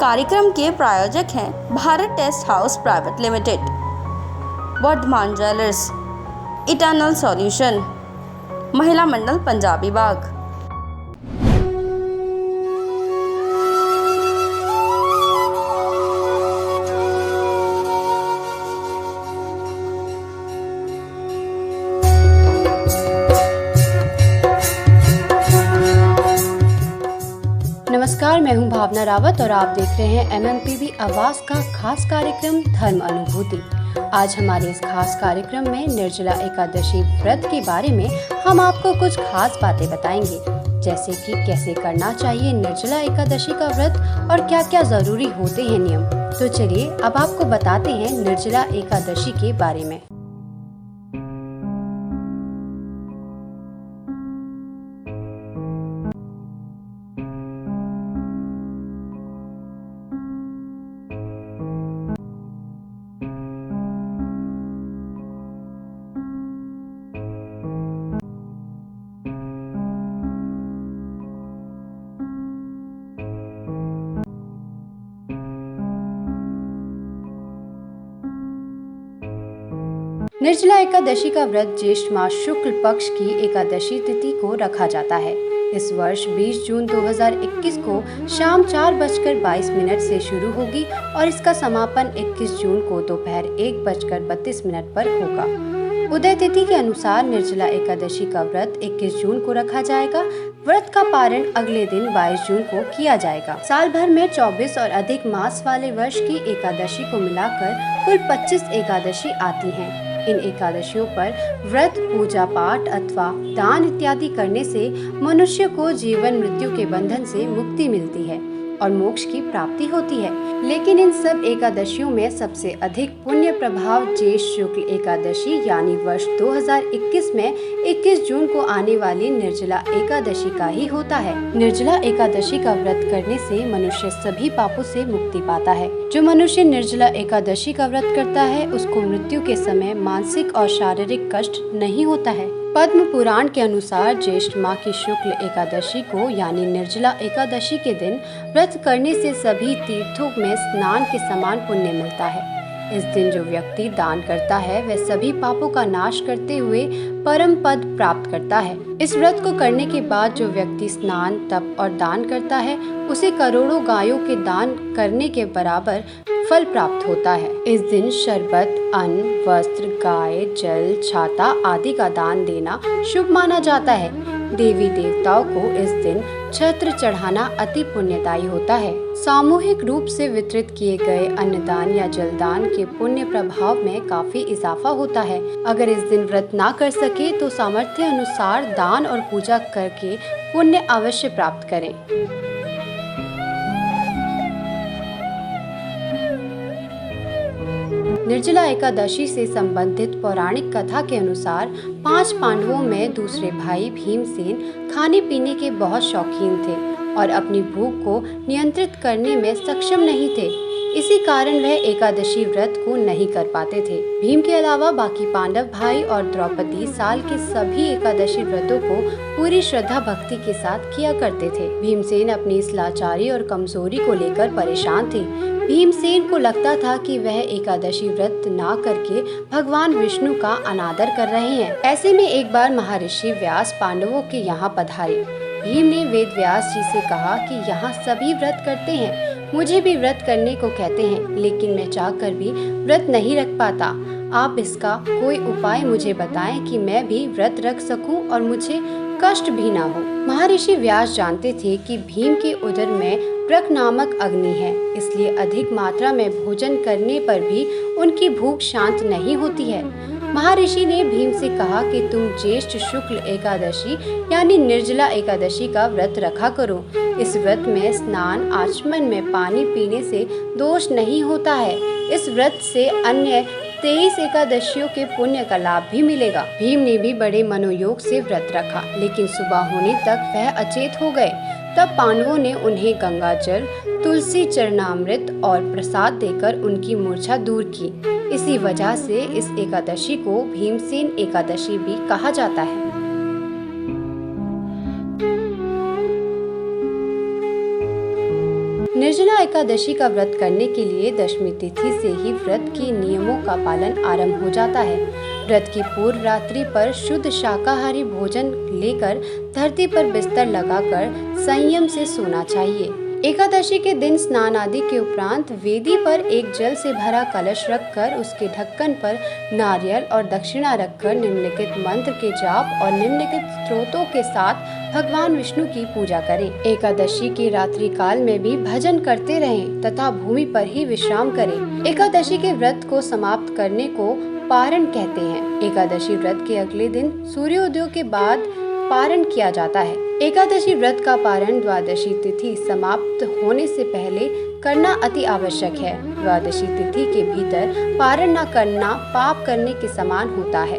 कार्यक्रम के प्रायोजक हैं Bharat taste house private limited, Vardhman jewellers, eternal solution, Mahila Mandal Punjabi बाग। नमस्कार, मैं हूं भावना रावत और आप देख रहे हैं MMPV आवाज का खास कार्यक्रम धर्म अनुभूति। आज हमारे इस खास कार्यक्रम में निर्जला एकादशी व्रत के बारे में हम आपको कुछ खास बातें बताएंगे, जैसे कि कैसे करना चाहिए निर्जला एकादशी का व्रत और क्या क्या जरूरी होते हैं नियम। तो चलिए अब आपको बताते हैं निर्जला एकादशी के बारे में। निर्जला एकादशी का व्रत ज्येष्ठ मास शुक्ल पक्ष की एकादशी तिथि को रखा जाता है। इस वर्ष 20 जून 2021 को शाम 4:22 से शुरू होगी और इसका समापन 21 जून को दोपहर 1:32 पर होगा। उदय तिथि के अनुसार निर्जला एकादशी का व्रत 21 जून को रखा जाएगा। व्रत का पारण अगले दिन 22 जून को किया जाएगा। साल भर में 24 और अधिक मास वाले वर्ष की एकादशी को मिलाकर कुल 25 एकादशी आती हैं। इन एकादशियों पर व्रत, पूजा पाठ अथवा दान इत्यादि करने से मनुष्य को जीवन मृत्यु के बंधन से मुक्ति मिलती है और मोक्ष की प्राप्ति होती है। लेकिन इन सब एकादशियों में सबसे अधिक पुण्य प्रभाव ज्येष्ठ शुक्ल एकादशी यानी वर्ष 2021 में 21 जून को आने वाली निर्जला एकादशी का ही होता है। निर्जला एकादशी का व्रत करने से मनुष्य सभी पापों से मुक्ति पाता है। जो मनुष्य निर्जला एकादशी का व्रत करता है उसको मृत्यु के समय मानसिक और शारीरिक कष्ट नहीं होता है। पद्म पुराण के अनुसार ज्येष्ठ माह की शुक्ल एकादशी को यानी निर्जला एकादशी के दिन व्रत करने से सभी तीर्थों में स्नान के समान पुण्य मिलता है। इस दिन जो व्यक्ति दान करता है वह सभी पापों का नाश करते हुए परम पद प्राप्त करता है। इस व्रत को करने के बाद जो व्यक्ति स्नान, तप और दान करता है उसे करोड़ों गायों के दान करने के बराबर फल प्राप्त होता है। इस दिन शरबत, अन्न, वस्त्र, गाय, जल, छाता आदि का दान देना शुभ माना जाता है। देवी देवताओं को इस दिन छत्र चढ़ाना अति पुण्यदायी होता है। सामूहिक रूप से वितरित किए गए अन्नदान या जलदान के पुण्य प्रभाव में काफी इजाफा होता है। अगर इस दिन व्रत ना कर सके तो सामर्थ्य अनुसार दान और पूजा करके पुण्य अवश्य प्राप्त करें। निर्जला एकादशी से संबंधित पौराणिक कथा के अनुसार 5 पांडवों में दूसरे भाई भीमसेन खाने पीने के बहुत शौकीन थे और अपनी भूख को नियंत्रित करने में सक्षम नहीं थे। इसी कारण वह एकादशी व्रत को नहीं कर पाते थे। भीम के अलावा बाकी पांडव भाई और द्रौपदी साल के सभी एकादशी व्रतों को पूरी श्रद्धा भक्ति के साथ किया करते थे। भीमसेन अपनी इस लाचारी और कमजोरी को लेकर परेशान थे। भीमसेन को लगता था कि वह एकादशी व्रत ना करके भगवान विष्णु का अनादर कर रहे हैं। ऐसे में एक बार महर्षि व्यास पांडवों के यहाँ पधारे। भीम ने वेद व्यास जी से कहा कि यहाँ सभी व्रत करते हैं, मुझे भी व्रत करने को कहते हैं, लेकिन मैं चाहकर भी व्रत नहीं रख पाता। आप इसका कोई उपाय मुझे बताएं कि मैं भी व्रत रख सकूं और मुझे कष्ट भी ना हो। महर्षि व्यास जानते थे कि भीम के उदर में प्रक नामक अग्नि है, इसलिए अधिक मात्रा में भोजन करने पर भी उनकी भूख शांत नहीं होती है। महर्षि ने भीम से कहा कि तुम ज्येष्ठ शुक्ल एकादशी यानी निर्जला एकादशी का व्रत रखा करो। इस व्रत में स्नान, आचमन में पानी पीने से दोष नहीं होता है। इस व्रत से अन्य 23 एकादशियों के पुण्य का लाभ भी मिलेगा। भीम ने भी बड़े मनोयोग से व्रत रखा, लेकिन सुबह होने तक वह अचेत हो गए। तब पांडवों ने उन्हें गंगाजल, तुलसी चरणामृत और प्रसाद देकर उनकी मूर्छा दूर की। इसी वजह से इस एकादशी को भीमसेन एकादशी भी कहा जाता है। निर्जला एकादशी का व्रत करने के लिए दशमी तिथि से ही व्रत के नियमों का पालन आरंभ हो जाता है। व्रत की पूर्व रात्रि पर शुद्ध शाकाहारी भोजन लेकर धरती पर बिस्तर लगाकर संयम से सोना चाहिए। एकादशी के दिन स्नान आदि के उपरांत वेदी पर एक जल से भरा कलश रखकर उसके ढक्कन पर नारियल और दक्षिणा रखकर निम्नलिखित मंत्र के जाप और निम्नलिखित स्तोत्रों के साथ भगवान विष्णु की पूजा करें। एकादशी के रात्रि काल में भी भजन करते रहें तथा भूमि पर ही विश्राम करें। एकादशी के व्रत को समाप्त करने को पारण कहते हैं। एकादशी व्रत के अगले दिन सूर्योदय के बाद पारण किया जाता है। एकादशी व्रत का पारण द्वादशी तिथि समाप्त होने से पहले करना अति आवश्यक है। द्वादशी तिथि के भीतर पारण न करना पाप करने के समान होता है।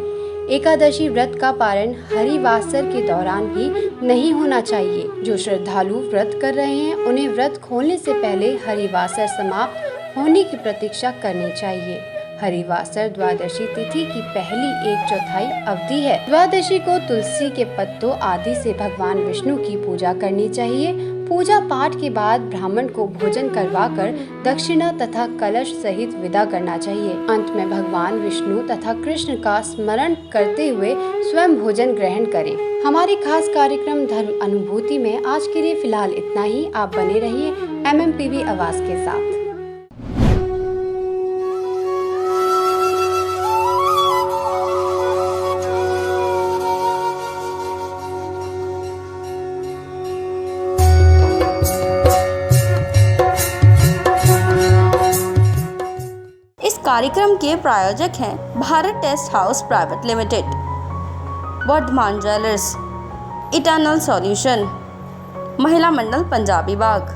एकादशी व्रत का पारण हरिवासर के दौरान भी नहीं होना चाहिए। जो श्रद्धालु व्रत कर रहे हैं उन्हें व्रत खोलने से पहले हरिवासर समाप्त होने की प्रतीक्षा करनी चाहिए। हरिवासर द्वादशी तिथि की पहली 1/4 अवधि है। द्वादशी को तुलसी के पत्तों आदि से भगवान विष्णु की पूजा करनी चाहिए। पूजा पाठ के बाद ब्राह्मण को भोजन करवाकर दक्षिणा तथा कलश सहित विदा करना चाहिए। अंत में भगवान विष्णु तथा कृष्ण का स्मरण करते हुए स्वयं भोजन ग्रहण करें। हमारे खास कार्यक्रम धर्म अनुभूति में आज के लिए फिलहाल इतना ही। आप बने रहिए MMPV आवाज के साथ। कार्यक्रम के प्रायोजक हैं Bharat taste house private limited, Vardhman jewellers, eternal solution, Mahila Mandal Punjabi बाग।